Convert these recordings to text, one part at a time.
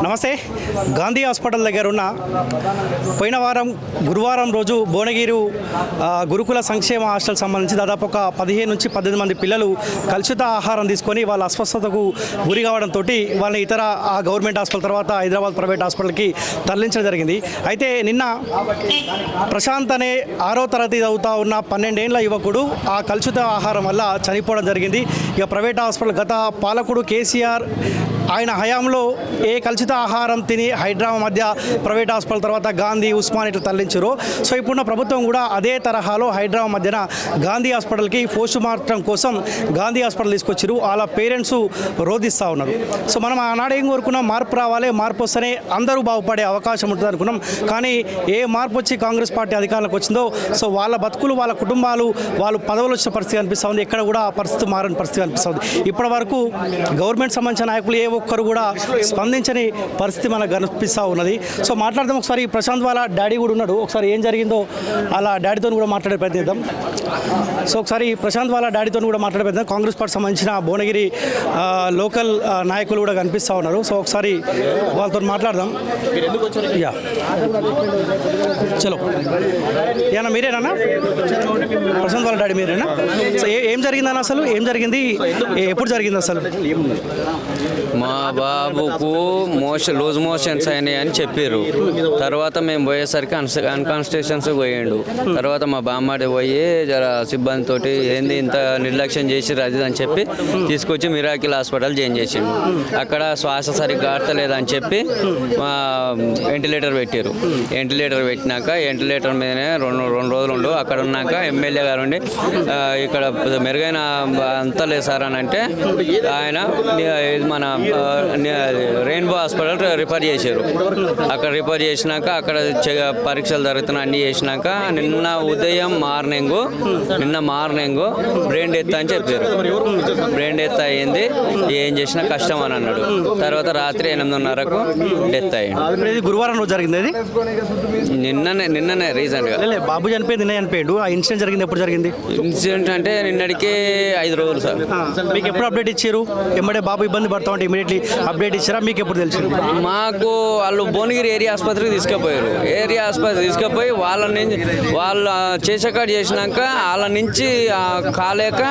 నమస్తే. గాంధీ హాస్పిటల్ దగ్గర ఉన్న పోయిన వారం గురువారం రోజు భువనగిరి గురుకుల సంక్షేమ హాస్టల్ సంబంధించి దాదాపు ఒక 15 నుంచి 18 మంది పిల్లలు కలుషిత ఆహారం తీసుకొని వాళ్ళ అస్వస్థతకు గురి కావడంతో వాళ్ళని ఇతర గవర్నమెంట్ హాస్పిటల్ తర్వాత హైదరాబాద్ ప్రైవేట్ హాస్పిటల్కి తరలించడం జరిగింది. అయితే నిన్న ప్రశాంత్ అనే 6వ తరగతి చదువుతా ఉన్న 12 ఏళ్ల యువకుడు ఆ కలుషిత ఆహారం వల్ల చనిపోవడం జరిగింది. ఇక ప్రైవేట్ హాస్పిటల్ గత పాలకుడు కేసీఆర్ ఆయన హయాంలో ఏ కలుషిత ఆహారం తిని హైదరాబాద్ మధ్య ప్రైవేట్ హాస్పిటల్ తర్వాత గాంధీ ఉస్మాన్ ఇట్లా తరలించారు. సో ఇప్పుడున్న ప్రభుత్వం కూడా అదే తరహాలో హైదరాబాద్ మధ్యన గాంధీ హాస్పిటల్కి పోస్ట్ మార్టం కోసం గాంధీ హాస్పిటల్ తీసుకొచ్చారు. వాళ్ళ పేరెంట్స్ రోధిస్తూ ఉన్నారు. సో మనం ఆనాడు ఏం కోరుకున్నాం, మార్పు రావాలి, మార్పు వస్తేనే అందరూ బాగుపడే అవకాశం ఉంటుంది అనుకున్నాం. కానీ ఏ మార్పు వచ్చి కాంగ్రెస్ పార్టీ అధికారంలోకి వచ్చిందో సో వాళ్ళ బతుకులు, వాళ్ళ కుటుంబాలు, వాళ్ళు పదవులు వచ్చిన పరిస్థితి కనిపిస్తూ ఉంది. ఎక్కడ కూడా ఆ పరిస్థితి మారని పరిస్థితి కనిపిస్తుంది. ఇప్పటి వరకు గవర్నమెంట్ సంబంధించిన నాయకులు ఏ ఒక్కరు కూడా స్పందించని పరిస్థితి మనకు కనిపిస్తూ ఉన్నది. సో మాట్లాడదాం. ఒకసారి ప్రశాంత్ వాళ్ళ డాడీ కూడా ఉన్నాడు. ఒకసారి ఏం జరిగిందో అలా డాడీతో కూడా మాట్లాడే ప్రయత్నిద్దాం. సో ఒకసారి ప్రశాంత్ వాళ్ళ డాడీతో కూడా మాట్లాడే ప్రయత్నం. కాంగ్రెస్ పార్టీ సంబంధించిన భువనగిరి లోకల్ నాయకులు కూడా కనిపిస్తూ ఉన్నారు. సో ఒకసారి వాళ్ళతో మాట్లాడదాం. యా చలో ఏనా మీరేనా ప్రశాంత్ వాళ్ళ డాడీ మీరేనా? సో ఏం జరిగిందన్న, అసలు ఏం జరిగింది, ఎప్పుడు జరిగింది అసలు? మా బాబుకు లూజ్ మోషన్స్ అయినాయి అని చెప్పారు. తర్వాత మేము పోయేసరికి అన్కాన్స్టిట్యూషన్స్ పోయిండు. తర్వాత మా బామ్మడి పోయి జర సిబ్బందితోటి ఏంది ఇంత నిర్లక్ష్యం చేసి అది అని చెప్పి తీసుకొచ్చి మిరాకిల్ హాస్పిటల్ జాయిన్ చేసిండు. అక్కడ శ్వాస సరిగ్గా ఆడతలేదని చెప్పి వెంటిలేటర్ పెట్టారు. వెంటిలేటర్ పెట్టినాక వెంటిలేటర్ మీదనే రెండు రోజులు ఉండు. అక్కడ ఉన్నాక ఎమ్మెల్యే గారు ఉండి ఇక్కడ మెరుగైన అంతా లేదు సార్ అని అంటే ఆయన మన రెయిన్బో హాస్పిటల్ రిఫర్ చేశారు. అక్కడ రిఫర్ చేసినాక అక్కడ పరీక్షలు జరుగుతున్నాయి, అన్నీ చేసినాక నిన్న మార్నింగ్ బ్రెయిన్ డెత్ అని చెప్పారు. బ్రెయిన్ డెత్ అయ్యింది, ఏం చేసినా కష్టం అని అన్నాడు. తర్వాత రాత్రి 8:30కు డెత్ అయ్యింది. గురువారం రోజు జరిగింది. అది నిన్ననే రీసెంట్ గా బాబు చనిపోయింది, నిన్న చనిపోయాడు. ఆ ఇన్సిడెంట్ జరిగింది ఎప్పుడు జరిగింది? ఇన్సిడెంట్ అంటే నిన్నటికి 5 రోజులు సార్. మీకు ఎప్పుడు అప్డేట్ ఇచ్చారు? ఎమ్మడే బాబు ఇబ్బంది పడతా ఉంటే ఇమీడియట్లీ అప్డేట్ ఇచ్చారా? మీకు ఎప్పుడు తెలుసు? మాకు వాళ్ళు భువనగిరి ఏరియా ఆసుపత్రికి తీసుకుపోయారు. ఏరియా ఆసుపత్రి తీసుకుపోయి వాళ్ళు చేసేకాడ చేసినాక వాళ్ళ నుంచి కాలేక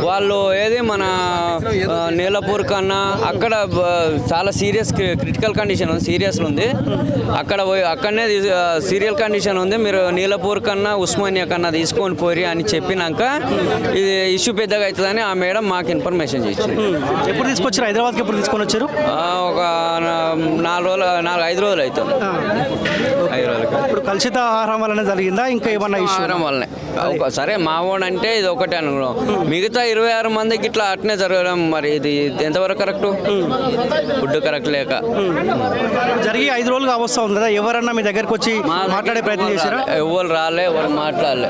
వాళ్ళు ఏది మన నీలపూర్ కన్నా అక్కడ చాలా సీరియస్ క్రిటికల్ కండిషన్ ఉంది, సీరియస్ ఉంది. అక్కడనే సీరియల్ కండిషన్ ఉంది, మీరు నీలపూర్ కన్నా ఉస్మానియా కన్నా తీసుకొని పోయి అని చెప్పినాక ఇది ఇష్యూ పెద్దగా అవుతుందని ఆ మేడం మాకు ఇన్ఫర్మేషన్ చేసింది. ఎప్పుడు తీసుకొచ్చారు హైదరాబాద్కి? ఎప్పుడు తీసుకొని వచ్చారు? ఒక 5 రోజులు అవుతుంది. 5 రోజులకి. ఇప్పుడు కలుషిత ఆహారం వల్లనే జరిగిందా, ఇంకా ఏమన్నా ఇష్యూ? ఆహారం వల్లనే. సరే మావోడు అంటే ఇది ఒకటే అనుకున్నాం, మిగతా 26 మందికి ఇట్లా అట్నే జరగడం మరి ఇది ఎంతవరకు కరెక్ట్? ఫుడ్ కరెక్ట్ లేక జరిగి 5 రోజులు కావస్తా ఉంది కదా, ఎవరన్నా మీ దగ్గరకు వచ్చి మాట్లాడే ప్రయత్నం చేశారా? ఎవరు రాలే, ఎవరు మాట్లాడలే.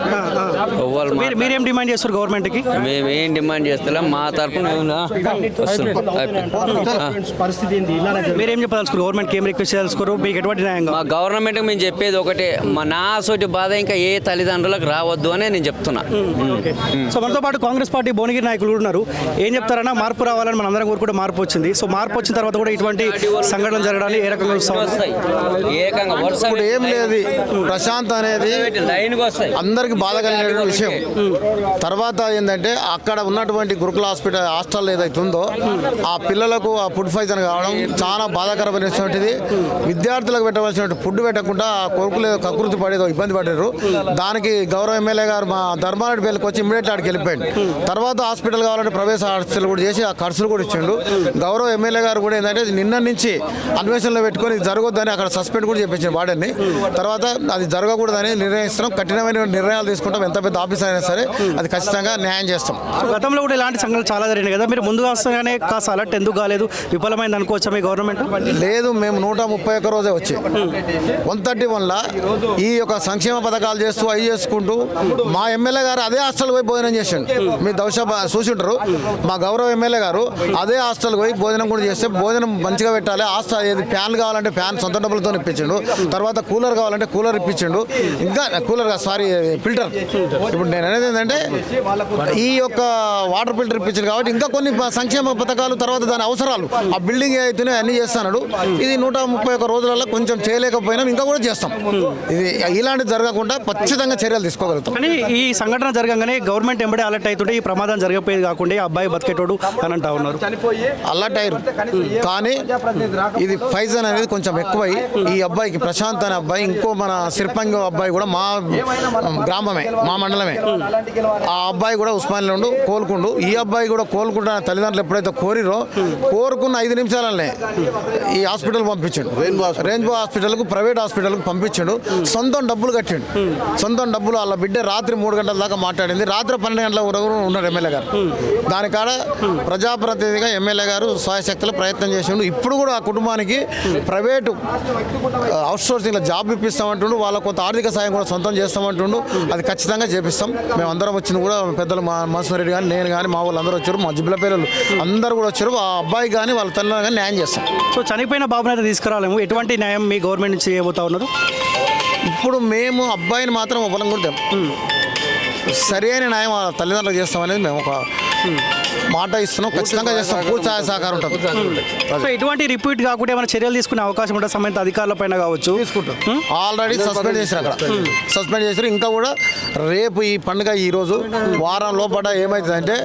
మీరేం డిమాండ్ చేస్తారు గవర్నమెంట్కి? మేమేం డిమాండ్ చేస్తలేం. మా తరఫున మీరేం చెప్పదలుచుకోరు? గవర్నమెంట్కి ఏం రిక్వెస్ట్ చేయదలుచుకోరు? మీకు ఎటువంటి న్యాయంగా? మా గవర్నమెంట్కి మేము చెప్పేది ఒకటే, నా సోటి బాధ ఇంకా ఏ తల్లిదండ్రులకు రావద్దు అని నేను చెప్తున్నా. సో మనతో పాటు కాంగ్రెస్ పార్టీ భువనగిరి నాయకులు ఉన్నారు. ఏం చెప్తారన్నా? మార్పు రావాలని మన అందరం కోరుకుంటే మార్పు వచ్చింది. సో మార్పు వచ్చిన తర్వాత కూడా ఇటువంటి సంఘటనలు జరగడానికి ఏ రకంగా ఏం లేదు. ప్రశాంత్ అనేది అందరికి బాధ కలిగిన విషయం. తర్వాత ఏంటంటే అక్కడ ఉన్నటువంటి గురుకుల హాస్టల్ ఏదైతే ఉందో ఆ పిల్లలకు ఆ ఫుడ్ పాయిజన్ కావడం చాలా బాధాకరమైనటువంటిది. విద్యార్థులకు పెట్టవలసిన ఫుడ్ పెట్టకుండా ఆ కొడుకులు కకృతి పడేదో ఇబ్బంది పడ్డారు. దానికి గౌరవ ఎమ్మెల్యే గారు మా ధర్మారెడ్డి పేర్లకు వచ్చి ఇమ్మీడియట్ ఆడికి వెళ్ళిపోయింది. తర్వాత హాస్పిటల్ కావాలంటే ప్రవేశ హాస్పిటల్ కూడా చేసి ఆ ఖర్చులు కూడా ఇచ్చిండు. గౌరవ ఎమ్మెల్యే గారు కూడా ఏంటంటే నిన్న నుంచి అన్వేషణలో పెట్టుకొని జరగొద్దని అక్కడ సస్పెండ్ కూడా చేయించిన వాడని. తర్వాత అది జరగకూడదని నిర్ణయిస్తున్నాం. కఠినమైన నిర్ణయాలు తీసుకుంటాం. ఎంత పెద్ద ఆఫీసర్ అయినా సరే అది ఖచ్చితంగా న్యాయం చేస్తాం. గతంలో కూడా ఇలాంటి సంఘటనలు చాలా జరిగినాయి కదా, మీరు ముందుగా వస్తేనే కాస్త అలర్ట్ ఎందుకు కాలేదు? విఫలమైంది అనుకోవచ్చా మీ గవర్నమెంట్? లేదు, మేము 131 రోజే వచ్చి 131లా ఈ యొక్క సంక్షేమ పథకాలు చేస్తూ అవి చేసుకుంటూ మా ఎమ్మెల్యే గారు అదే హాస్టల్ పోయి భోజనం చేసిండు. మీ దౌష చూసి ఉంటారు. మా గౌరవ ఎమ్మెల్యే గారు అదే హాస్టల్ పోయి భోజనం కూడా చేస్తే భోజనం మంచిగా పెట్టాలి. హాస్టల్ ఏది ఫ్యాన్ కావాలంటే ఫ్యాన్ సొంత డబ్బులతో ఇప్పించిండు. తర్వాత కూలర్ కావాలంటే కూలర్ ఇప్పించిండు. ఇంకా కూలర్ ఫిల్టర్. ఇప్పుడు నేను అనేది ఏంటంటే ఈ యొక్క వాటర్ ఫిల్టర్ ఇప్పించింది కాబట్టి ఇంకా కొన్ని సంక్షేమ పథకాలు తర్వాత దాని అవసరాలు చాలు. ఆ బిల్డింగ్ అయితేనే అన్ని చేస్తున్నాడు. ఇది 131 రోజులలో కొంచెం చేయలేకపోయినా ఇంకా కూడా చేస్తాం. ఇది ఇలాంటివి జరగకుండా ఖచ్చితంగా చర్యలు తీసుకోగలుగుతాం. కానీ ఈ సంఘటన జరగగానే గవర్నమెంట్ ఎంబడే అలర్ట్ అవుతుంటే ఈ ప్రమాదం జరగకపోయేది కాకుండా ఈ అబ్బాయి బతికేటోడు అని అంటా ఉన్నారు. అలర్ట్ అయ్యారు కానీ ఇది ఫైజన్ అనేది కొంచెం ఎక్కువై ఈ అబ్బాయికి ప్రశాంత్ అనే అబ్బాయి ఇంకో మన సిర్పంగి అబ్బాయి కూడా మా గ్రామమే, మా మండలమే. ఆ అబ్బాయి కూడా ఉస్మానియాలో ఉండు కోలుకుండు. ఈ అబ్బాయి కూడా కోలుకుంటా తల్లిదండ్రులు ఎప్పుడైతే కోరుకున్న 5 నిమిషాలనే ఈ హాస్పిటల్ పంపించాడు. రెయిన్బో హాస్పిటల్కు, ప్రైవేట్ హాస్పిటల్కు పంపించాడు. సొంతం డబ్బులు కట్టిండు. సొంతం డబ్బులు వాళ్ళ బిడ్డ రాత్రి 3 గంటల దాకా మాట్లాడింది. రాత్రి 12 గంటల వరకు ఉన్నాడు ఎమ్మెల్యే గారు. దానికాడ ప్రజాప్రతినిధిగా ఎమ్మెల్యే గారు స్వయశక్తులు ప్రయత్నం చేసిండు. ఇప్పుడు కూడా ఆ కుటుంబానికి ప్రైవేటు అవుట్సోర్సింగ్లో జాబ్ ఇప్పిస్తామంటుండు. వాళ్ళ కొంత ఆర్థిక సాయం కూడా సొంతం చేస్తామంటుండు. అది ఖచ్చితంగా చేపిస్తాం. మేము అందరం వచ్చింది కూడా పెద్దలు మా మనసురెడ్డి కానీ, నేను కానీ, మా వాళ్ళు అందరూ వచ్చారు. మా జిబ్బల పిల్లలు అందరూ కూడా వచ్చారు. ఆ అబ్బాయి కానీ వాళ్ళ తల్లిదండ్రులు కానీ న్యాయం చేస్తాం. సో చనిపోయిన బాబుని అయితే తీసుకురాలేము. ఎటువంటి న్యాయం మీ గవర్నమెంట్ నుంచి చేయబోతా ఉన్నారు? ఇప్పుడు మేము అబ్బాయిని మాత్రం బలం కొడతాం. సరి అయిన న్యాయం వాళ్ళ తల్లిదండ్రులకు చేస్తామనేది మేము ఒక మాట ఇస్తున్నాం. ఖచ్చితంగా చేస్తాం. పూర్తి సహకారం ఉంటుంది. సో ఎటువంటి రిపీట్ కాకుండా ఏమైనా చర్యలు తీసుకునే అవకాశం ఉంటుంది సంబంధిత అధికారుల పైన కావచ్చు? తీసుకుంటాం. ఆల్రెడీ సస్పెండ్ చేశారు. అక్కడ సస్పెండ్ చేశారు. ఇంకా కూడా రేపు ఈ పండుగ ఈరోజు వారం లోపల ఏమవుతుందంటే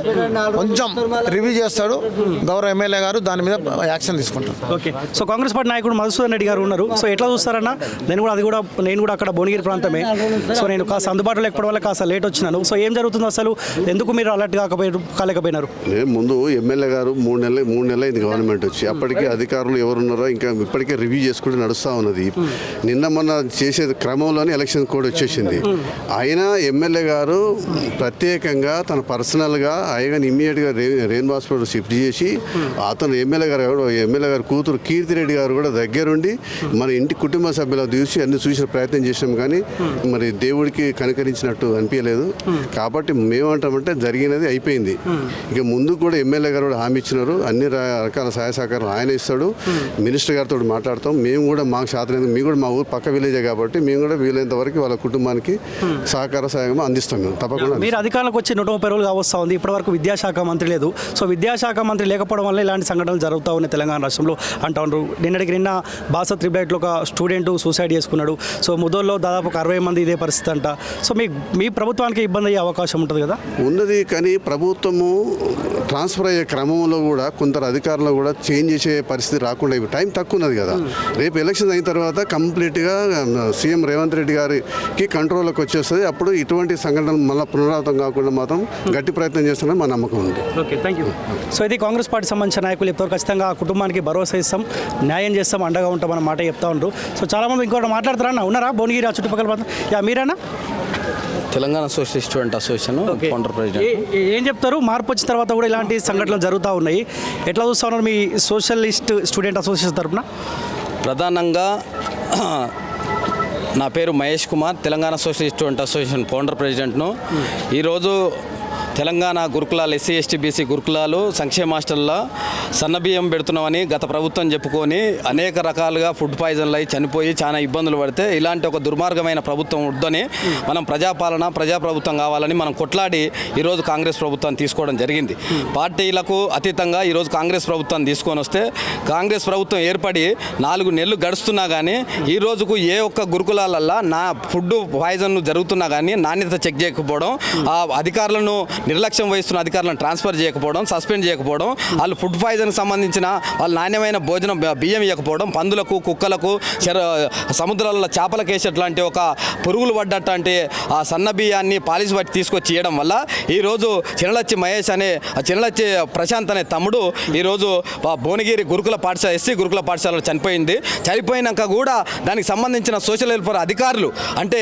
కొంచెం రివ్యూ చేస్తాడు గౌరవ ఎమ్మెల్యే గారు. దాని మీద యాక్షన్ తీసుకుంటారు. ఓకే. సో కాంగ్రెస్ పార్టీ నాయకుడు మధుసూదన్ రెడ్డి గారు ఉన్నారు. సో ఎట్లా చూస్తారన్నా? నేను కూడా అక్కడ భువనగిరి ప్రాంతమే. సో నేను కాస్త అందుబాటులో లేకపోవడం వల్ల కాస్త లేట్ వచ్చినాను. సో ఏం జరుగుతుంది అసలు? ఎందుకు మీరు అలర్ట్ కాలేకపోయినారు? ముందు ఎమ్మెల్యే గారు 3 నెలలు అయింది గవర్నమెంట్ వచ్చి. అప్పటికే అధికారులు ఎవరున్నారో ఇంకా ఇప్పటికే రివ్యూ చేసుకుంటూ నడుస్తూ ఉన్నది. నిన్న మొన్న చేసే క్రమంలోనే ఎలక్షన్ కోడ్ వచ్చేసింది. అయినా ఎమ్మెల్యే గారు ప్రత్యేకంగా తన పర్సనల్గా ఆయన ఇమ్మీడియట్గా రెయిన్బో హాస్పిటల్ షిఫ్ట్ చేసి అతను ఎమ్మెల్యే గారు కూతురు కీర్తిరెడ్డి గారు కూడా దగ్గరుండి మన ఇంటి కుటుంబ సభ్యులు చూసి అన్ని చూసిన ప్రయత్నం చేసినాం. కానీ మరి దేవుడికి కనుకరించినట్టు అనిపించలేదు. కాబట్టి మేమంటామంటే జరిగినది అయిపోయింది. ఇక ముందు కూడా ఎమ్మెల్యే గారు కూడా హామీ ఇచ్చినారు. అన్ని రకాల సహాయ సహకారం ఆయన ఇస్తాడు. మినిస్టర్ గారితో మాట్లాడతాం. మేము కూడా మాకు శాతం మేము కూడా మా ఊరు పక్క విలేజే కాబట్టి మేము కూడా వీలైనంత వరకు వాళ్ళ కుటుంబానికి సహకార సహాయం అందిస్తాం. మేము తప్పకుండా. మీరు అధికారులకు వచ్చి 130 రోజులు కావస్తా ఉంది. ఇప్పటివరకు విద్యాశాఖ మంత్రి లేదు. సో విద్యాశాఖ మంత్రి లేకపోవడం వల్ల ఇలాంటి సంఘటనలు జరుగుతూ ఉన్నాయి తెలంగాణ రాష్ట్రంలో అంటూ ఉన్నారు. నిన్న బాస త్రిబ్లైట్లో ఒక స్టూడెంట్ సూసైడ్ చేసుకున్నాడు. సో ముదోల్లో దాదాపు ఒక 60 మంది ఇదే పరిస్థితి అంట. సో మీ ప్రభుత్వానికి ఇబ్బంది అయ్యే అవకాశం ఉంటుంది కదా? ఉన్నది. కానీ ప్రభుత్వము ట్రాన్స్ఫర్ అయ్యే క్రమంలో కూడా కొందరు అధికారులు కూడా చేంజ్ చేసే పరిస్థితి రాకుండా టైం తక్కువ ఉన్నది కదా. రేపు ఎలక్షన్ అయిన తర్వాత కంప్లీట్గా సీఎం రేవంత్ రెడ్డి గారికి కంట్రోల్లోకి వచ్చేస్తుంది. అప్పుడు ఇటువంటి సంఘటనలు మళ్ళీ పునరావృతం కాకుండా మాత్రం గట్టి ప్రయత్నం చేస్తామని మా నమ్మకం ఉంది. Okay, thank you. సో ఇది కాంగ్రెస్ పార్టీ సంబంధించిన నాయకులు చెప్తారు. ఖచ్చితంగా ఆ కుటుంబానికి భరోసా ఇస్తాం, న్యాయం చేస్తాం, అండగా ఉంటాం అన్న మాట చెప్తా ఉంటారు. సో చాలామంది ఇంకోటి మాట్లాడతారా? ఉన్నారా భువనగిరి ఆ చుట్టుపక్కల ప్రాంతం? మీరేనా? Telangana socialist student association founder president. ఏం చెప్తారు? మార్పు వచ్చిన తర్వాత కూడా ఇలాంటి సంఘటనలు జరుగుతూ ఉన్నాయి. ఎట్లా చూస్తూ ఉన్నారు మీ సోషలిస్ట్ స్టూడెంట్ అసోసియేషన్ తరఫున? ప్రధానంగా నా పేరు Mahesh Kumar, Telangana socialist student association founder ప్రెసిడెంట్ను. ఈరోజు తెలంగాణ గురుకులాలు, ఎస్సీ ఎస్టీ బీసీ గురుకులాలు సంక్షేమ హాస్టల్లో సన్నబియ్యం పెడుతున్నామని గత ప్రభుత్వం చెప్పుకొని అనేక రకాలుగా ఫుడ్ పాయిజన్లు అయి చనిపోయి చాలా ఇబ్బందులు పడితే ఇలాంటి ఒక దుర్మార్గమైన ప్రభుత్వం వద్దని మనం ప్రజాప్రభుత్వం కావాలని మనం కొట్లాడి ఈరోజు కాంగ్రెస్ ప్రభుత్వాన్ని తీసుకోవడం జరిగింది. పార్టీలకు అతీతంగా ఈరోజు కాంగ్రెస్ ప్రభుత్వాన్ని తీసుకొని వస్తే కాంగ్రెస్ ప్రభుత్వం ఏర్పడి 4 నెలలు గడుస్తున్నా కానీ ఈ రోజుకు ఏ ఒక్క గురుకులాలల్లో ఫుడ్ పాయిజన్ జరుగుతున్నా కానీ నాణ్యత చెక్ చేయకపోవడం, ఆ అధికారులను నిర్లక్ష్యం వహిస్తున్న అధికారులను ట్రాన్స్ఫర్ చేయకపోవడం, సస్పెండ్ చేయకపోవడం, వాళ్ళు ఫుడ్ పాయిజన్కి సంబంధించిన వాళ్ళు నాణ్యమైన భోజనం బియ్యం ఇవ్వకపోవడం, పందులకు కుక్కలకు సముద్రాలలో చేపలకు వేసేట్లాంటి ఒక పురుగులు పడ్డట్టు ఆ సన్న బియ్యాన్ని పాలిసి బట్టి తీసుకొచ్చి ఇవ్వడం వల్ల ఈరోజు చినలచ్చి మహేష్ అనే చినలచ్చి ప్రశాంత్ అనే తమ్ముడు ఈరోజు భువనగిరి గురుకుల పాఠశాల ఎస్సీ గురుకుల పాఠశాలలో చనిపోయినాక కూడా దానికి సంబంధించిన సోషల్ వెల్ఫేర్ అధికారులు అంటే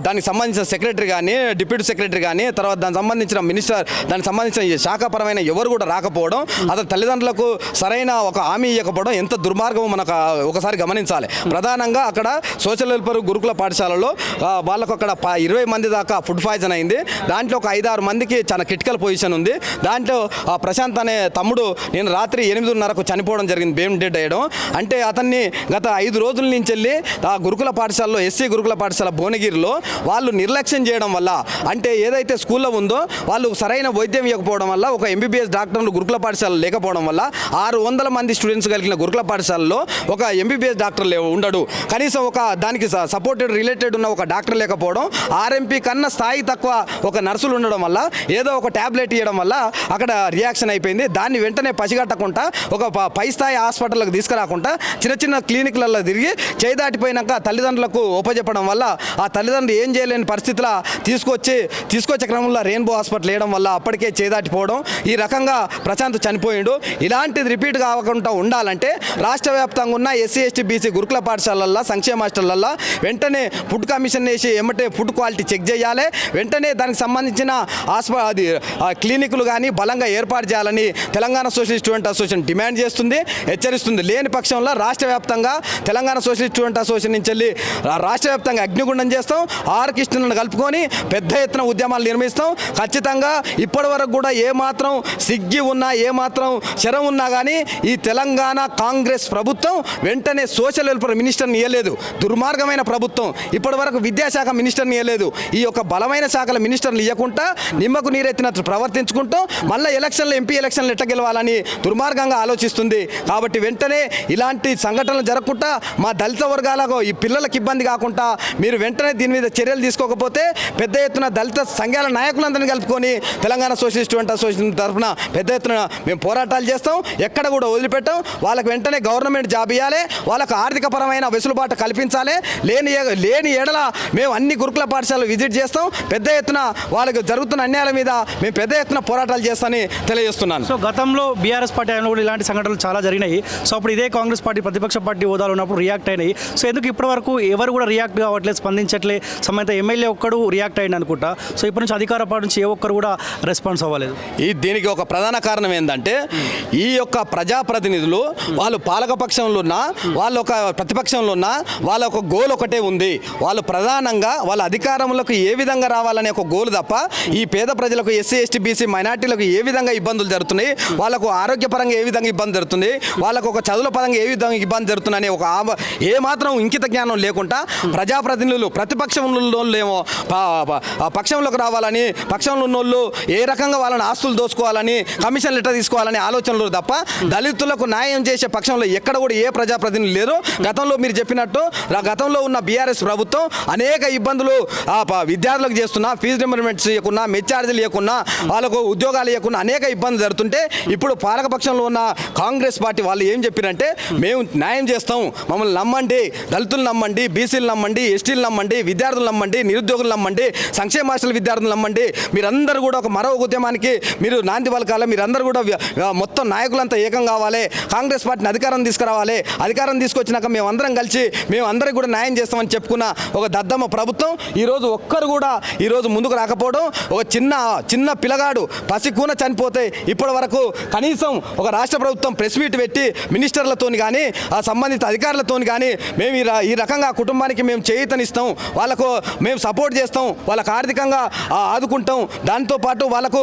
దానికి సంబంధించిన సెక్రటరీ కానీ డిప్యూటీ సెక్రటరీ కానీ తర్వాత దానికి సంబంధించిన మినిస్టర్ దానికి సంబంధించిన శాఖాపరమైన ఎవరు కూడా రాకపోవడం, అతని తల్లిదండ్రులకు సరైన ఒక హామీ ఇవ్వకపోవడం ఎంత దుర్మార్గం మనకు ఒకసారి గమనించాలి. ప్రధానంగా అక్కడ సోషల్ వెల్ఫేర్ గురుకుల పాఠశాలలో వాళ్ళకు అక్కడ 20 మంది దాకా ఫుడ్ పాయిజన్ అయింది. దాంట్లో ఒక 5-6 మందికి చాలా క్రిటికల్ పొజిషన్ ఉంది. దాంట్లో ప్రశాంత్ అనే తమ్ముడు నేను రాత్రి 8:30కు చనిపోవడం జరిగింది, బెయిమ్ డెడ్ అయ్యడం. అంటే అతన్ని గత 5 రోజుల నుంచి వెళ్ళి ఆ గురుకుల పాఠశాలలో ఎస్సీ గురుకుల పాఠశాల భువనగిరిలో వాళ్ళు నిర్లక్ష్యం చేయడం వల్ల అంటే ఏదైతే స్కూల్లో ఉందో వాళ్ళు సరైన వైద్యం ఇవ్వకపోవడం వల్ల, ఒక ఎంబీబీఎస్ డాక్టర్లు గురుకుల పాఠశాలలు లేకపోవడం వల్ల 600 మంది స్టూడెంట్స్ కలిగిన గురుకుల పాఠశాలలో ఒక ఎంబీబీఎస్ డాక్టర్ ఉండడు. కనీసం ఒక దానికి సపోర్టెడ్ రిలేటెడ్ ఉన్న ఒక డాక్టర్ లేకపోవడం, ఆర్ఎంపీ కన్నా స్థాయి తక్కువ ఒక నర్సులు ఉండడం వల్ల, ఏదో ఒక ట్యాబ్లెట్ ఇవ్వడం వల్ల అక్కడ రియాక్షన్ అయిపోయింది. దాన్ని వెంటనే పసిగట్టకుండా ఒక పై స్థాయి హాస్పిటల్కి తీసుకురాకుండా చిన్న చిన్న క్లినిక్లలో తిరిగి చేదాటిపోయినాక తల్లిదండ్రులకు ఒప్పజెప్పడం వల్ల ఆ తల్లిదండ్రులు ఏం చేయలేని పరిస్థితిలో తీసుకొచ్చే క్రమంలో రెయిన్బో హాస్పిటల్ వేయడం వల్ల అప్పటికే చేదాటిపోవడం, ఈ రకంగా ప్రశాంత్ చనిపోయిండు. ఇలాంటిది రిపీట్ కాకుండా ఉండాలంటే రాష్ట్ర వ్యాప్తంగా ఉన్న ఎస్సీ ఎస్టీ బీసీ గురుకుల పాఠశాలల్లో, సంక్షేమ హాస్టళ్లలో వెంటనే ఫుడ్ కమిషన్ వేసి ఎమ్మటే ఫుడ్ క్వాలిటీ చెక్ చేయాలి. వెంటనే దానికి సంబంధించిన క్లినిక్లు కానీ బలంగా ఏర్పాటు చేయాలని Telangana socialist student association demand చేస్తుంది, హెచ్చరిస్తుంది. లేని పక్షంలో రాష్ట్ర వ్యాప్తంగా తెలంగాణ సోషలిస్ట్ స్టూడెంట్ అసోసియేషన్ నుంచి వెళ్ళి రాష్ట్ర వ్యాప్తంగా అగ్నిగుండం చేస్తాం. ఆర్ కృష్ణను కలుపుకొని పెద్ద ఎత్తున ఉద్యమాలు నిర్మిస్తాం. ఖచ్చితంగా ఇప్పటి వరకు కూడా ఏమాత్రం సిగ్గి ఉన్నా, ఏమాత్రం శరం ఉన్నా కానీ ఈ తెలంగాణ కాంగ్రెస్ ప్రభుత్వం వెంటనే సోషల్ వెల్ఫేర్ మినిస్టర్ని ఇవ్వలేదు. దుర్మార్గమైన ప్రభుత్వం ఇప్పటి వరకు విద్యాశాఖ మినిస్టర్ని ఇవ్వలేదు. ఈ యొక్క బలమైన శాఖల మినిస్టర్లు ఇవ్వకుండా నిమ్మకు నీరెత్తినట్టు ప్రవర్తించుకుంటూ మళ్ళీ ఎలక్షన్లు, ఎంపీ ఎలక్షన్లు ఎట్ట గెలవాలని దుర్మార్గంగా ఆలోచిస్తుంది. కాబట్టి వెంటనే ఇలాంటి సంఘటనలు జరగకుండా మా దళిత వర్గాలకు, ఈ పిల్లలకు ఇబ్బంది కాకుండా మీరు వెంటనే దీని మీద చర్యలు తీసుకోకపోతే పెద్ద ఎత్తున దళిత సంఘాల నాయకులందరినీ కలుపుకొని తెలంగాణ సోషలిస్ట్ స్టూడెంట్ అసోసియేషన్ తరఫున పెద్ద ఎత్తున మేము పోరాటాలు చేస్తాం. ఎక్కడ కూడా వదిలిపెట్టాం. వాళ్ళకి వెంటనే గవర్నమెంట్ జాబ్ ఇవ్వాలి, వాళ్ళకు ఆర్థికపరమైన వెసులుబాటు కల్పించాలి. లేని ఎడల మేము అన్ని గురుకుల పాఠశాలలు విజిట్ చేస్తాం. పెద్ద ఎత్తున వాళ్ళకి జరుగుతున్న అన్యాయాల మీద మేము పెద్ద ఎత్తున పోరాటాలు చేస్తామని తెలియజేస్తున్నాను. సో గతంలో బీఆర్ఎస్ పార్టీ అయినా కూడా ఇలాంటి సంఘటనలు చాలా జరిగినాయి. సో అప్పుడు ఇదే కాంగ్రెస్ పార్టీ ప్రతిపక్ష పార్టీ హోదాలో ఉన్నప్పుడు రియాక్ట్ అయినాయి. సో ఎందుకు ఇప్పటి వరకు ఎవరు కూడా రియాక్ట్ కావట్లేదు, స్పందించట్లే? సంబంధిత ఎమ్మెల్యే ఒక్కడు రియాక్ట్ అయ్యింది అనుకుంటా. సో ఇప్పటి నుంచి అధికార పార్టీ నుంచి ఏ ఒక్కరు కూడా రెస్పాన్స్ అవ్వలేదు. దీనికి ఒక ప్రధాన కారణం ఏంటంటే ఈ యొక్క ప్రజాప్రతినిధులు వాళ్ళు పాలకపక్షంలో ఉన్నా, వాళ్ళ ఒక ప్రతిపక్షంలో ఉన్నా, వాళ్ళ ఒక గోల్ ఒకటే ఉంది. వాళ్ళు ప్రధానంగా వాళ్ళ అధికారంలోకి ఏ విధంగా రావాలనే ఒక గోల్ తప్ప ఈ పేద ప్రజలకు, ఎస్సీ ఎస్టీ బీసీ మైనార్టీలకు ఏ విధంగా ఇబ్బందులు జరుగుతున్నాయి, వాళ్ళకు ఆరోగ్యపరంగా ఏ విధంగా ఇబ్బంది జరుగుతుంది, వాళ్ళకు ఒక చదువుల పరంగా ఏ విధంగా ఇబ్బంది జరుగుతుందనే ఒక ఏమాత్రం ఇంకిత జ్ఞానం లేకుండా ప్రజాప్రతినిధులు ప్రతిపక్షంలో ఏమో పక్షంలోకి రావాలని, పక్షంలో ఉన్నోళ్ళు ఏ రకంగా వాళ్ళని ఆస్తులు దోచుకోవాలని, కమిషన్లు ఎట్లా తీసుకోవాలని ఆలోచనలు తప్ప దళితులకు న్యాయం చేసే పక్షంలో ఎక్కడ కూడా ఏ ప్రజాప్రతినిధులు లేరు. గతంలో మీరు చెప్పినట్టు గతంలో ఉన్న బీఆర్ఎస్ ప్రభుత్వం అనేక ఇబ్బందులు విద్యార్థులకు చేస్తున్నా, ఫీజు రింబర్స్మెంట్స్ ఇవ్వకున్నా, మెచ్ ఛార్జీలు ఇవ్వకున్నా, వాళ్ళకు ఉద్యోగాలు ఇవ్వకున్నా అనేక ఇబ్బందులు జరుగుతుంటే ఇప్పుడు పాలకపక్షంలో ఉన్న కాంగ్రెస్ పార్టీ వాళ్ళు ఏం చెప్పారంటే మేము న్యాయం చేస్తాం, మమ్మల్ని నమ్మండి, దళితులు నమ్మండి, బీసీలు నమ్మండి, ఎస్టీలు నమ్మండి, విద్యార్థులు నమ్మండి, నిరుద్యోగులు నమ్మండి, సంక్షేమ హాస్టల్ విద్యార్థులు నమ్మండి, మీరందరూ కూడా ఒక మరో ఉద్యమానికి మీరు నాంది పలకాలి, మీరందరూ కూడా మొత్తం నాయకులంతా ఏకం కావాలి, కాంగ్రెస్ పార్టీని అధికారం తీసుకురావాలి, అధికారం తీసుకొచ్చినాక మేము అందరం కలిసి మేము అందరికీ కూడా న్యాయం చేస్తామని చెప్పుకున్న ఒక దద్దమ్మ ప్రభుత్వం ఈరోజు ఒక్కరు కూడా ఈరోజు ముందుకు రాకపోవడం, ఒక చిన్న పిల్లగాడు పసికూన చనిపోతే ఇప్పటి వరకు కనీసం ఒక రాష్ట్ర ప్రభుత్వం ప్రెస్ మీట్ పెట్టి మినిస్టర్లతోని కానీ ఆ సంబంధిత అధికారులతోని కానీ మేము ఈ రకంగా కుటుంబానికి మేము చేయూతనిస్తాం, వాళ్ళకు మేము సపోర్ట్ చేస్తాం, వాళ్ళకు ఆర్థికంగా ఆదుకుంటాం, దాంతోపాటు వాళ్ళకు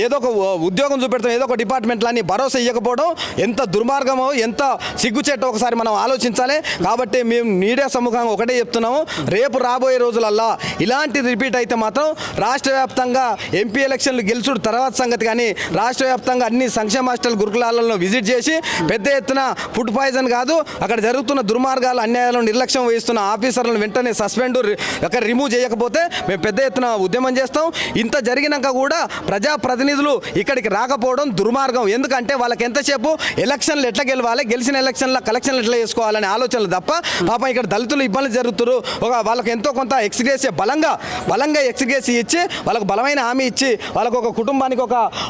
ఏదో ఒక ఉద్యోగం చూపెడతాం, ఏదో ఒక డిపార్ట్మెంట్లని భరోసా ఇవ్వకపోవడం ఎంత దుర్మార్గమో, ఎంత సిగ్గుచేటో ఒకసారి మనం ఆలోచించాలి. కాబట్టి మేము మీడియా సముఖంగా ఒకటే చెప్తున్నాము, రేపు రాబోయే రోజులల్లా ఇలాంటిది రిపీట్ అయితే మాత్రం రాష్ట్ర వ్యాప్తంగా ఎంపీ ఎలక్షన్లు గెలుచుడు తర్వాత సంగతి కానీ రాష్ట్ర వ్యాప్తంగా అన్ని సంక్షేమ హాస్టల్ గురుకులాలను విజిట్ చేసి పెద్ద ఎత్తున ఫుడ్ పాయిజన్ కాదు అక్కడ జరుగుతున్న దుర్మార్గాలు, అన్యాయాలను నిర్లక్ష్యం వహిస్తున్న ఆఫీసర్లను వెంటనే సస్పెండ్ అక్కడ రిమూవ్ చేయకపోతే మేము పెద్ద ఎత్తున ఉద్యమం చేస్తాం. ఇంత జరిగినాక కూడా ప్రజాప్రతినిధులు ఇక్కడికి రాకపోవడం దుర్మార్గం. ఎందుకంటే వాళ్ళకి ఎంతసేపు ఎలక్షన్లు ఎట్లా గెలవాలి, గెలిచిన ఎలక్షన్ల కలెక్షన్లు ఎట్లా చేసుకోవాలనే ఆలోచనలు తప్ప పాపం ఇక్కడ దళితులు ఇబ్బందులు జరుగుతారు. వాళ్ళకి ఎంతో కొంత ఎక్స్గ్రేసి బలంగా ఎక్స్గ్రేసి ఇచ్చి వాళ్ళకు బలమైన హామీ ఇచ్చి వాళ్ళకు ఒక కుటుంబానికి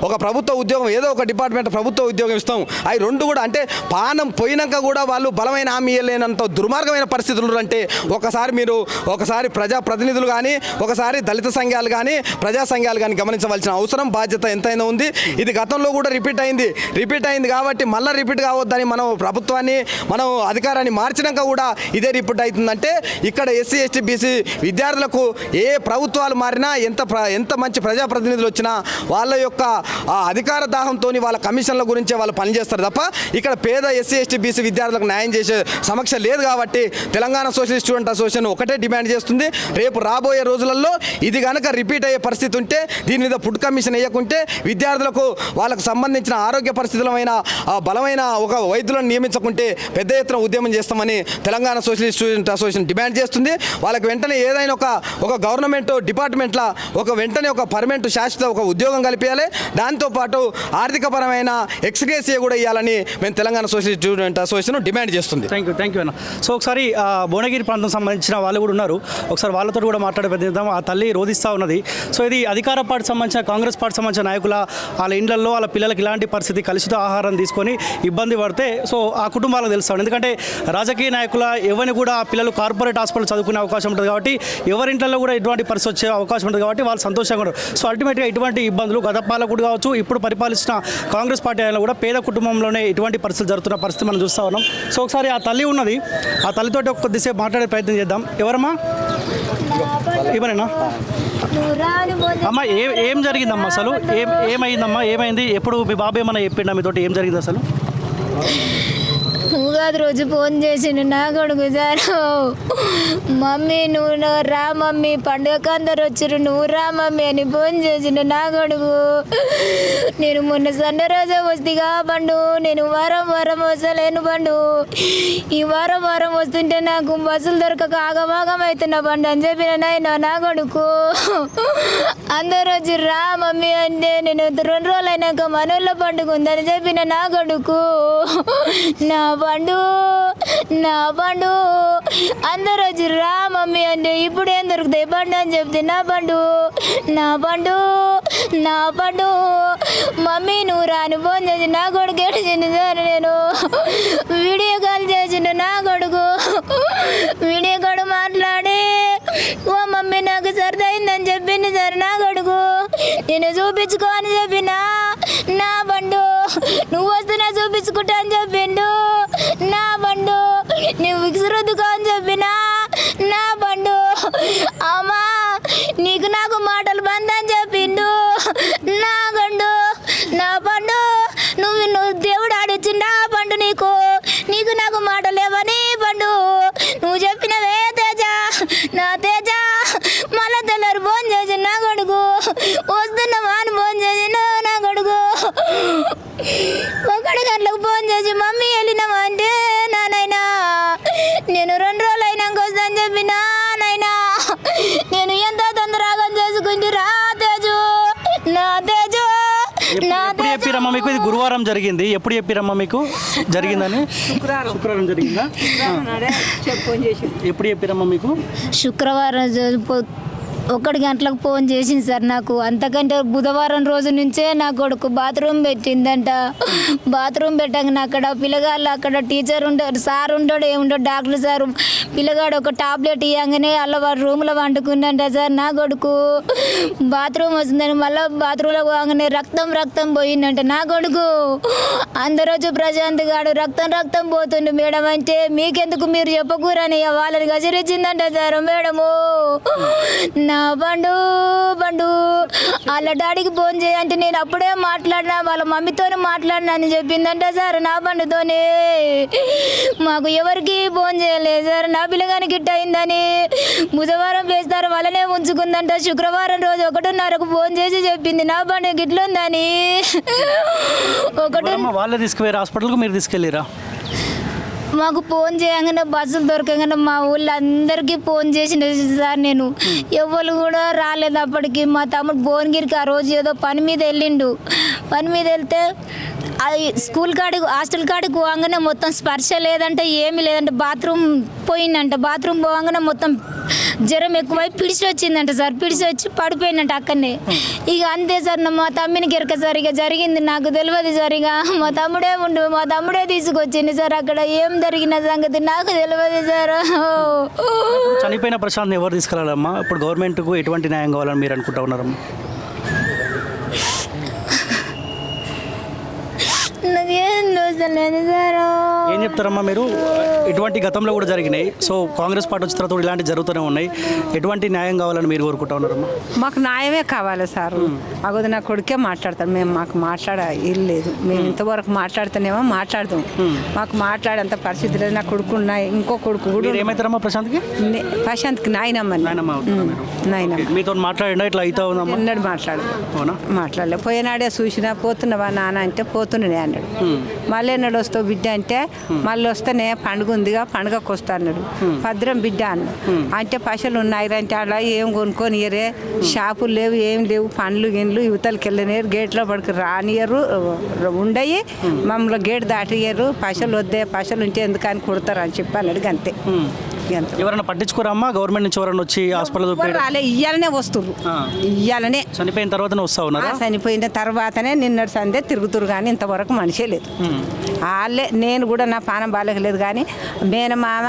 ఒక ప్రభుత్వ ఉద్యోగం, ఏదో ఒక డిపార్ట్మెంట్ ప్రభుత్వ ఉద్యోగం ఇస్తాం. అవి రెండు కూడా అంటే పానం పోయినాక కూడా వాళ్ళు బలమైన హామీ ఇవ్వలేనంత దుర్మార్గమైన పరిస్థితులు అంటే ఒకసారి ప్రజాప్రతినిధులు కానీ, ఒకసారి దళిత సంఘాలు కానీ, ప్రజా సంఘాలు కానీ గమనించవలసిన అవసరం, బాధ్యత ఎంతైనా ఉంది. ఇది గతంలో కూడా రిపీట్ అయింది కాబట్టి మళ్ళీ రిపీట్ కావద్దని మనం ప్రభుత్వాన్ని, మనం అధికారాన్ని మార్చినాక కూడా ఇదే రిపీట్ అవుతుందంటే ఇక్కడ ఎస్సీ ఎస్టీ బీసీ విద్యార్థులకు ఏ ప్రభుత్వాలు మారినా, ఎంత మంచి ప్రజాప్రతినిధులు వచ్చినా వాళ్ళ యొక్క అధికార దాహంతో వాళ్ళ కమిషన్ల గురించే వాళ్ళు పనిచేస్తారు తప్ప ఇక్కడ పేద ఎస్సీ ఎస్టీ బీసీ విద్యార్థులకు న్యాయం చేసే సమక్ష లేదు. కాబట్టి తెలంగాణ సోషలిస్ట్ స్టూడెంట్ అసోసియేషన్ ఒకటే డిమాండ్ చేస్తుంది, రేపు రాబోయే రోజులలో ఇది కనుక రిపీట్ అయ్యే పరిస్థితి ఉంటే వేయకుంటే, దీని మీద ఫుడ్ కమిషన్ వేయకుంటే, విద్యార్థులకు వాళ్ళకు సంబంధించిన ఆరోగ్య పరిస్థితులమైన బలమైన ఒక వైద్యులను నియమించకుంటే పెద్ద ఎత్తున ఉద్యమం చేస్తామని Telangana socialist student association demand చేస్తుంది. వాళ్ళకి వెంటనే ఏదైనా ఒక గవర్నమెంట్ డిపార్ట్మెంట్లో వెంటనే ఒక పర్మనెంట్ శాశ్వత ఒక ఉద్యోగం కల్పించాలి. దాంతోపాటు ఆర్థికపరమైన ఎక్స్గ్రేసియా కూడా ఇవ్వాలని మేము Telangana socialist student association demand చేస్తుంది. థ్యాంక్ యూ అన్న. సో ఒకసారి భువనగిరి ప్రాంతం సంబంధించిన వాళ్ళు కూడా ఉన్నారు, ఒకసారి వాళ్ళతో కూడా మాట్లాడే ప్రయత్నిద్దాం. ఆ తల్లి రోధిస్తూ ఉన్నది. సో ఇది అధికార పార్టీ సంబంధించిన కాంగ్రెస్ పార్టీ సంబంధించిన నాయకుల వాళ్ళ ఇండ్లలో వాళ్ళ పిల్లలకి ఇలాంటి పరిస్థితి కలుషిత ఆహారం తీసుకొని ఇబ్బంది పడితే సో ఆ కుటుంబాలకు తెలుస్తాం. ఎందుకంటే రాజకీయ నాయకుల ఎవరిని కూడా ఆ పిల్లలు కార్పొరేట్ హాస్పిటల్ చదువుకునే అవకాశం ఉంటుంది కాబట్టి ఎవరింట్లో కూడా ఇటువంటి పరిస్థితి వచ్చే అవకాశం ఉంటుంది కాబట్టి వాళ్ళు సంతోషంగా ఉంటారు. సో అల్టిమేట్గా ఇటువంటి ఇబ్బందులు గత పాలకుడు కావచ్చు, ఇప్పుడు పరిపాలిస్తున్న కాంగ్రెస్ పార్టీ అయినా కూడా పేద కుటుంబంలోనే ఇటువంటి పరిస్థితులు జరుగుతున్న పరిస్థితి మనం చూస్తూ ఉన్నాం. సో ఒకసారి ఆ తల్లి ఉన్నది, ఆ తల్లితోటి కొద్దిసేపు మాట్లాడే ప్రయత్నం చేద్దాం. ఎవరమ్మా? ఇవ్వనేనా అమ్మ? ఏం జరిగిందమ్మా అసలు? ఏమైందమ్మా? ఏమైంది? ఎప్పుడు మీ బాబు ఏమన్నా చెప్పిండా మీతోటి? ఏం జరిగింది అసలు? ఉగాది రోజు ఫోన్ చేసిండు నా కొడుకు, సార్ మమ్మీ నువ్వు రా మమ్మీ, పండుగకు అందరు వచ్చారు, నువ్వు రా మమ్మీ అని ఫోన్ చేసిండు నా కొడుకు. నేను మొన్న సండే రోజే వస్తేగా బండు, నేను వారం వస్తలేను బండు. ఈ వారం వస్తుంటే నాకు బస్సులు దొరకక ఆగమాగం అవుతున్నా బండు అని చెప్పిన నాయన నా కొడుకు. అందరు వచ్చి రా మమ్మీ అంటే నేను 2 రోజులు అయినాక మనోళ్ళ పండుగ ఉందని చెప్పిన నా కొడుకు. నా బండు అందరు వచ్చి రా మమ్మీ అంటే ఇప్పుడు ఏం దొరుకుతాయి బండు అని చెప్తే నా బండు మమ్మీ నువ్వు రాని ఫోన్ చేసి నా కొడుకు ఏడిచిండు సార్. నేను వీడియో కాల్ చేసిండు నా కొడుకు. వీడియో కాల్ మాట్లాడి ఓ మమ్మీ నాకు సరదైందని చెప్పింది సార్ నా కొడుకు. నేను చూపించుకో అని చెప్పినా నా బండు, నువ్వు వస్తున్నా చూపించుకుంటా అని చెప్పిండు నా బండు. నువ్వు విసురుద్దుకో అని చెప్పినా నా బండు. అమ్మా నీకు నాకు మాటలు బంద్ అని చెప్పిండు నా బండు. నువ్వు దేవుడు ఆడిచ్చిండా బండు నీకు నాకు మాటలు లేవని బండు. నువ్వు చెప్పినవే తేజ, నా తేజ. మళ్ళా తెల్లారు ఫోన్ చేసి నా కొడుకు వస్తున్నావా అని ఫోన్ చేసి నా కొడుకు 1 గంటలకు ఫోన్ చేసి మమ్మీ వెళ్ళినావా అంటే నాయనా నేను 2 రోజులు అయినాక వస్తా అని చెప్పినా నాయనా. నేను ఎంత తొందరగా చేసుకుంటే రా తేజు, నా తేజు. ఎప్పుడు చెప్పిరమ్మా మీకు ఇది గురువారం జరిగింది? ఎప్పుడు చెప్పిరమ్మా మీకు జరిగిందని? శుక్రవారం జరిగిందా? ఎప్పుడు చెప్పిరమ్మా మీకు? శుక్రవారం 1 గంటలకు ఫోన్ చేసింది సార్ నాకు. అంతకంటే బుధవారం రోజు నుంచే నా కొడుకు బాత్రూమ్ పెట్టిందంట. బాత్రూమ్ పెట్టాక అక్కడ పిల్లగాళ్ళు అక్కడ టీచర్ ఉంటాడు, సార్ ఉంటాడు, ఏముంటాడు డాక్టర్ సార్. పిల్లగాడు ఒక టాబ్లెట్ ఇవ్వగానే అలా వాడు రూమ్లో వండుకుందంట సార్ నా కొడుకు. బాత్రూమ్ వస్తుందని మళ్ళీ బాత్రూంలో పోగానే రక్తం పోయిందంట నా కొడుకు. అందరోజు ప్రశాంత్ గాడు రక్తం పోతుండు మేడం అంటే మీకెందుకు మీరు చెప్పకూరని వాళ్ళని గసిరిచ్చిందంట సార్ మేడము. నా బండు వాళ్ళ డాడీకి ఫోన్ చేయంటే నేను అప్పుడే మాట్లాడినా, వాళ్ళ మమ్మీతోనే మాట్లాడినా అని చెప్పిందంట సార్ నా బండుతోనే. మాకు ఎవరికి ఫోన్ చేయలేదు సార్. నా పిల్లగానికి గిట్ట అయిందని బుధవారం వేస్తారు వాళ్ళనే ఉంచుకుందంట. శుక్రవారం రోజు 1:30కు ఫోన్ చేసి చెప్పింది నా బండి గిట్లుందని. వాళ్ళే తీసుకుపోయారు హాస్పిటల్కి, మీరు తీసుకెళ్ళిరా? మాకు ఫోన్ చేయగానే బస్సులు దొరకగానే మా ఊళ్ళో అందరికీ ఫోన్ చేసిన సార్. నేను ఎవరు కూడా రాలేదు అప్పటికి. మా తమ్ముడు భువనగిరికి ఆ రోజు ఏదో పని మీద వెళ్తే అది స్కూల్ కాడికి హాస్టల్ కాడికి పోగానే మొత్తం స్పర్శ లేదంటే ఏమీ లేదంటే బాత్రూమ్ పోయిందంట. బాత్రూమ్ పోగానే మొత్తం జ్వరం ఎక్కువై పిడిచి వచ్చిందంట సార్. పిడిచి వచ్చి పడిపోయిందంట అక్కడనే. ఇక అంతే సార్. మా తమ్మిని కెరక సార్ ఇక జరిగింది నాకు తెలియదు సార్. ఇక మా తమ్ముడే తీసుకొచ్చింది సార్. అక్కడ ఏం జరిగిన సంగతి నాకు తెలియదు సార్. చనిపోయిన ప్రశాంత్ ఎవరు తీసుకెళ్ళాలమ్మా? ఇప్పుడు గవర్నమెంట్కు ఎటువంటి న్యాయం కావాలని మీరు అనుకుంటా ఉన్నారమ్మా? నాకేందో వస్తలేదు సార్. ఏం చెప్తారమ్మా మీరు? ఇటువంటి గతంలో కూడా జరిగినాయి. సో కాంగ్రెస్ పార్టీ వచ్చిన తర్వాత కూడా ఇలాంటివి జరుగుతూనే ఉన్నాయి. ఎటువంటి న్యాయం కావాలని మీరు కోరుకుంటా ఉన్నారమ్మా? మాకు న్యాయమే కావాలి సార్. అగోది నా కొడుకే మాట్లాడతాడు. మేము మాకు ఇల్లు లేదు. మేము ఇంతవరకు మాట్లాడుతున్నామో మాట్లాడదాం. మాకు మాట్లాడేంత పరిస్థితి లేదు. నా కొడుకు ఇంకో కొడుకు కూడా మీరు ఏమవుతారమ్మా ప్రశాంత్కి? ప్రశాంత్కి నాయనమ్మని. నాయనమ్మ మీతో మాట్లాడినా ఇట్లా అవుతా ఉందమ్మా? అన్నాడు. అవునా? మాట్లాడలే. పోయినాడే చూసినా పోతున్నావా నాన్న అంటే పోతున్నాడే అన్నాడు. మళ్ళీ ఎన్నడు వస్తావు బిడ్డ అంటే మళ్ళీ వస్తేనే పండుగ ఉందిగా పండుగకు వస్తా అన్నాడు. భద్రం బిడ్డ అన్నాడు. అంటే పైసలు ఉన్నాయి అంటే అలా ఏం కొనుక్కొని ఇయరే, షాపులు లేవు ఏం లేవు, పండ్లు గిన్లు యువతలకి వెళ్ళనియరు, గేట్లో పడుకు రానియరు, ఉండయి మమ్మల్ని గేట్ దాటియరు, పైసలు వద్దే, పైసలు ఉంటే ఎందుకని కొడతారు అని చెప్పి అన్నాడు. అంతే. ఎవరైనా పట్టించుకోరమ్మా? గవర్నమెంట్ నుంచి ఎవరైనా వచ్చి హాస్పిటల్ రాలే. ఇయ్యాలనే వస్తుర్రు. ఇయ్యాలనే చనిపోయిన తర్వాతనే వస్తా ఉన్నారు. చనిపోయిన తర్వాతనే నిన్నటి సందే తిరుగుతురు కానీ ఇంతవరకు మనిషే లేదు. వాళ్ళే. నేను కూడా నా పానం బాగాలేదు కానీ మేనమామ,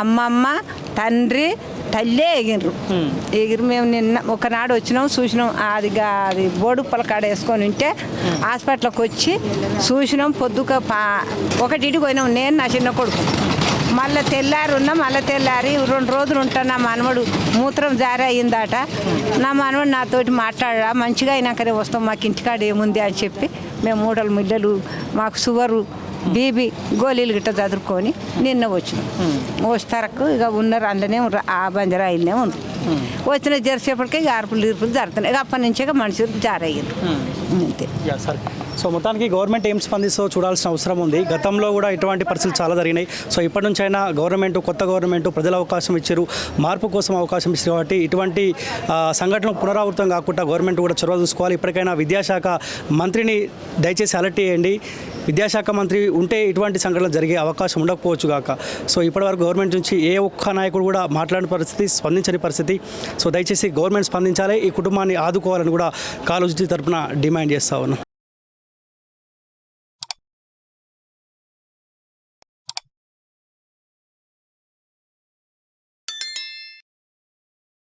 అమ్మమ్మ, తండ్రి, తల్లే ఎగిరు మేము నిన్న ఒకనాడు వచ్చినాం చూసినాం. అది బోర్డు పలకాడ వేసుకొని ఉంటే హాస్పిటల్కి వచ్చి చూసినాం. పొద్దుక 1కి పోయినాం నేను నా చిన్న కొడుకు. మళ్ళీ తెల్లారి ఉన్నాం. మళ్ళీ తెల్లారి 2 రోజులు ఉంటా. నా మనవడు మూత్రం జారీ అయ్యిందట. నా మనవడు నాతోటి మాట్లాడా మంచిగా అయినాకనే వస్తాం, మాకు ఇంటికాడ ఏముంది అని చెప్పి మేము మూటలు మిల్లలు మాకు షుగరు బీబీ గోళీలు గిట్ట చదువుకొని నిన్న వచ్చినాం. వస్తారకు ఇక ఉన్నారు అందులోనే ఆ బంజరాయిల్నే ఉంది. వచ్చిన జరిసేపటికి ఇక అరుపులు ఇరుపులు జరుగుతున్నాయి. ఇక అప్పటి నుంచే మనుషులు జారయ్యారు. అంతే. సరే. సో మొత్తానికి గవర్నమెంట్ ఏం స్పందిస్తో చూడాల్సిన అవసరం ఉంది. గతంలో కూడా ఇటువంటి పరిస్థితులు చాలా జరిగినాయి. సో ఇప్పటి నుంచి అయినా కొత్త గవర్నమెంట్ ప్రజలు అవకాశం ఇచ్చారు, మార్పు కోసం అవకాశం ఇచ్చారు. కాబట్టి ఇటువంటి సంఘటనలు పునరావృతం కాకుండా గవర్నమెంట్ కూడా చొరవ చూసుకోవాలి. ఇప్పటికైనా విద్యాశాఖ మంత్రిని దయచేసి అలర్ట్ చేయండి. విద్యాశాఖ మంత్రి ఉంటే ఇటువంటి సంఘటనలు జరిగే అవకాశం ఉండకపోవచ్చు కాక. సో ఇప్పటివరకు గవర్నమెంట్ నుంచి ఏ ఒక్క నాయకుడు కూడా మాట్లాడిన పరిస్థితి, స్పందించని పరిస్థితి. సో దయచేసి గవర్నమెంట్ స్పందించాలి, ఈ కుటుంబాన్ని ఆదుకోవాలని కూడా కాలేజీ తరఫున డిమాండ్ చేస్తా ఉన్నాం.